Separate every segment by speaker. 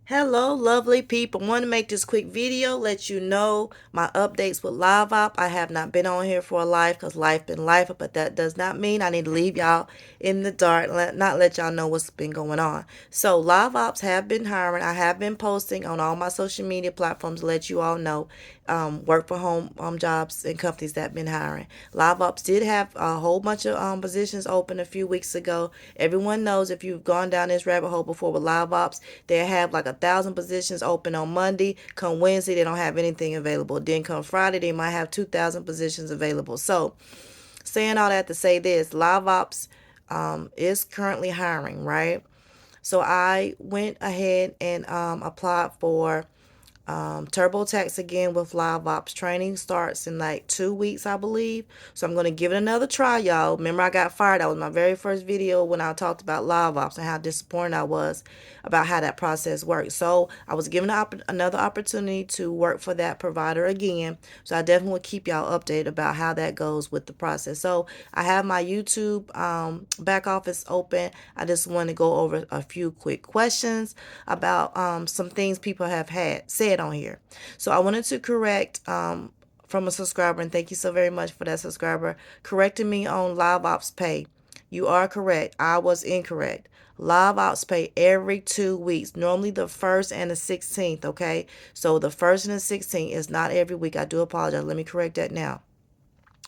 Speaker 1: Hello, lovely people. Want to make this quick video, let you know my updates with Liveop. I have not been on here for a life because life been life, but that does not mean I need to leave y'all in the dark, not let y'all know what's been going on. So Liveops have been hiring. I have been posting on all my social media platforms to let you all know work for home jobs and companies that have been hiring. Liveops did have a whole bunch of positions open a few weeks ago. Everyone knows if you've gone down this rabbit hole before with Liveops, they have like 1,000 positions open on Monday. Come Wednesday, they don't have anything available. Then come Friday, they might have 2,000 positions available. So, saying all that to say this, Liveops is currently hiring, right? So I went ahead and applied for TurboTax again with Liveops. Training starts in like 2 weeks, I believe. So I'm going to give it another try, y'all. Remember, I got fired. That was my very first video when I talked about Liveops and how disappointed I was about how that process works. So I was given another opportunity to work for that provider again. So I definitely will keep y'all updated about how that goes with the process. So I have my YouTube back office open. I just want to go over a few quick questions about some things people have had said on here. So I wanted to correct from a subscriber, and thank you so very much for that subscriber correcting me on Liveops pay. You are correct. I was incorrect. Liveops pay every 2 weeks, normally the 1st and the 16th, okay? So the 1st and the 16th is not every week. I do apologize. Let me correct that now.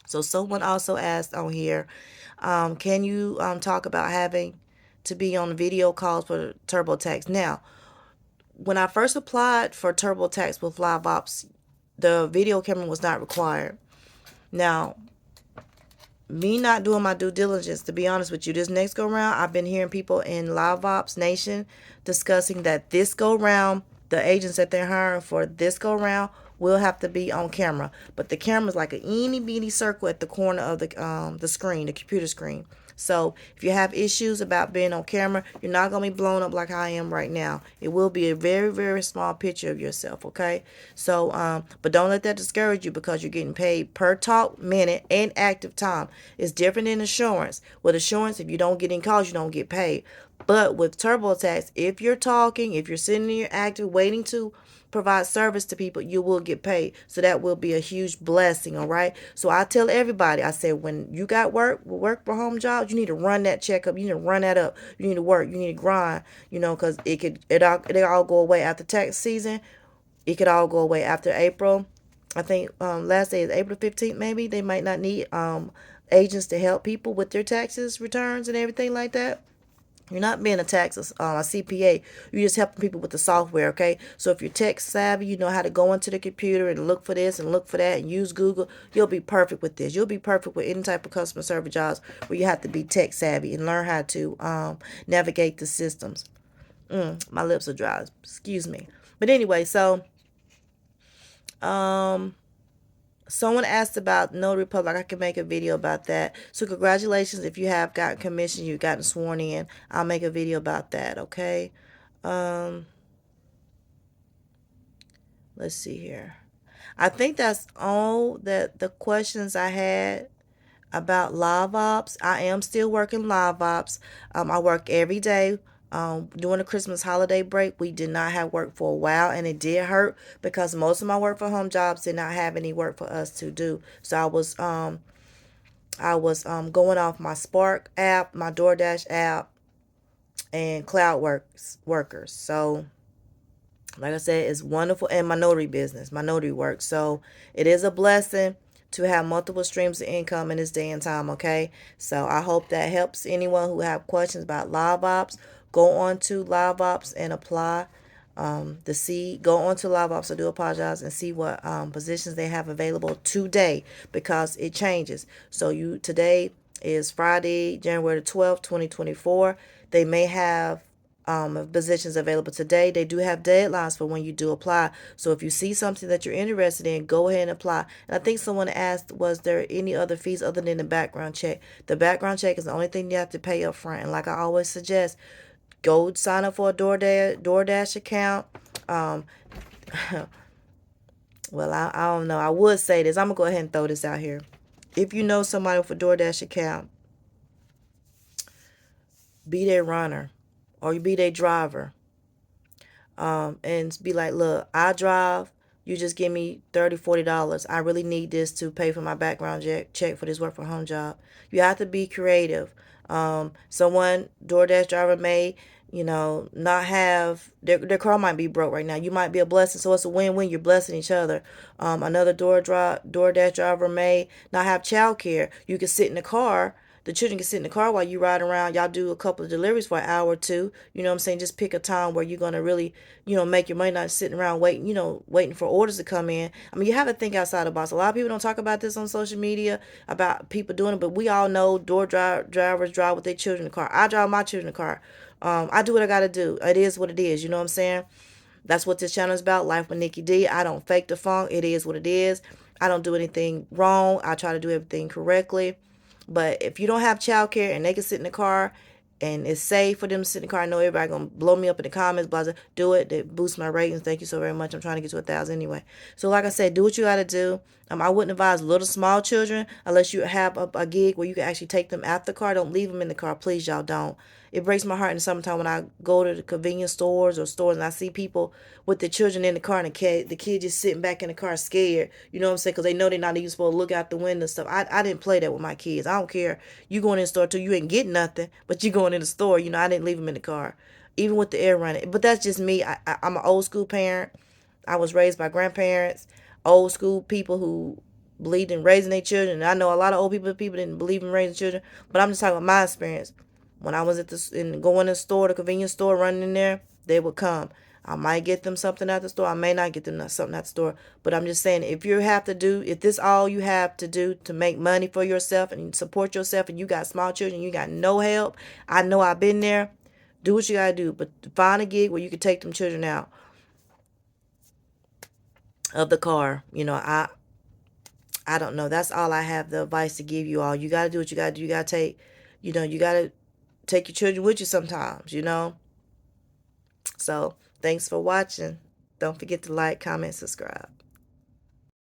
Speaker 1: So someone also asked on here, can you talk about having to be on video calls for TurboTax? Now, when I first applied for TurboTax with Liveops, the video camera was not required. Now, me not doing my due diligence, to be honest with you, this next go round, I've been hearing people in Liveops Nation discussing that this go round, the agents that they're hiring for this go round will have to be on camera. But the camera's like a eeny beeny circle at the corner of the screen, the computer screen. So if you have issues about being on camera, you're not going to be blown up like I am right now. It will be a very, very small picture of yourself, okay? So, but don't let that discourage you because you're getting paid per talk minute and active time. It's different than insurance. With insurance, if you don't get in calls, you don't get paid. But with TurboTax, if you're talking, if you're sitting there active, waiting to provide service to people, you will get paid. So that will be a huge blessing, all right? So I tell everybody, I said, when you got work for home jobs, you need to run that check up. You need to run that up. You need to work. You need to grind, because it all go away after tax season. It could all go away after April. I think last day is April 15th, maybe. They might not need agents to help people with their taxes returns and everything like that. You're not being a CPA. You're just helping people with the software, okay? So if you're tech savvy, you know how to go into the computer and look for this and look for that and use Google, you'll be perfect with this. You'll be perfect with any type of customer service jobs where you have to be tech savvy and learn how to navigate the systems. My lips are dry. Excuse me. But anyway, so um, someone asked about Notary Public. I can make a video about that. So congratulations if you have gotten commission, you've gotten sworn in. I'll make a video about that, okay? Um, let's see here. I think that's all that the questions I had about live ops. I am still working live ops. I work every day. During the Christmas holiday break, we did not have work for a while, and it did hurt because most of my work for home jobs did not have any work for us to do. So I was going off my Spark app, my DoorDash app, and CloudWorks workers. So like I said, it's wonderful, and my notary business, my notary work. So it is a blessing to have multiple streams of income in this day and time, okay? So I hope that helps anyone who have questions about live ops. Go on to live ops and apply go on to live ops. I do apologize, and see what positions they have available today because it changes. So today is Friday, January the 12th, 2024. They may have positions available today. They do have deadlines for when you do apply. So if you see something that you're interested in, go ahead and apply. And I think someone asked, was there any other fees other than the background check? The background check is the only thing you have to pay up front. And like I always suggest, go sign up for a DoorDash account. Um, well, I don't know. I would say this. I'm going to go ahead and throw this out here. If you know somebody with a DoorDash account, be their runner or you be their driver. and be like, look, I drive. You just give me $30, $40. I really need this to pay for my background check for this work from home job. You have to be creative. Someone, DoorDash driver may, not have their car might be broke right now. You might be a blessing, so it's a win-win. You're blessing each other. Another DoorDash driver may not have childcare. You can sit in the car, the children can sit in the car while you ride around. Y'all do a couple of deliveries for an hour or two. You know what I'm saying? Just pick a time where you're gonna really, make your money, not sitting around waiting, waiting for orders to come in. I mean, you have to think outside the box. A lot of people don't talk about this on social media about people doing it, but we all know drivers drive with their children in the car. I drive my children in the car. I do what I gotta do. It is what it is. You know what I'm saying? That's what this channel is about. Life with Nikki D. I don't fake the funk. It is what it is. I don't do anything wrong. I try to do everything correctly. But if you don't have childcare and they can sit in the car and it's safe for them to sit in the car, I know everybody gonna blow me up in the comments, blah, blah, do it. They boost my ratings. Thank you so very much. I'm trying to get to 1,000 anyway. So like I said, do what you gotta do. I wouldn't advise little small children unless you have a gig where you can actually take them out the car. Don't leave them in the car, please, y'all. Don't. It breaks my heart in the summertime when I go to the convenience stores or stores and I see people with the children in the car and the kid just sitting back in the car scared. You know what I'm saying? Because they know they're not even supposed to look out the window and stuff. I didn't play that with my kids. I don't care. You going in the store too. You ain't getting nothing, but you going in the store. I didn't leave them in the car, even with the air running. But that's just me. I'm an old school parent. I was raised by grandparents, old school people who believed in raising their children. And I know a lot of old people didn't believe in raising children, but I'm just talking about my experience. When I was going to the store, the convenience store, running in there, they would come. I might get them something at the store. I may not get them something at the store. But I'm just saying, if this all you have to do to make money for yourself and support yourself, and you got small children, you got no help, I know I've been there. Do what you gotta do, but find a gig where you can take them children out of the car. I don't know. That's all I have the advice to give you all. You gotta do what you gotta do. You gotta take your children with you sometimes. So thanks for watching. Don't forget to like, comment, subscribe.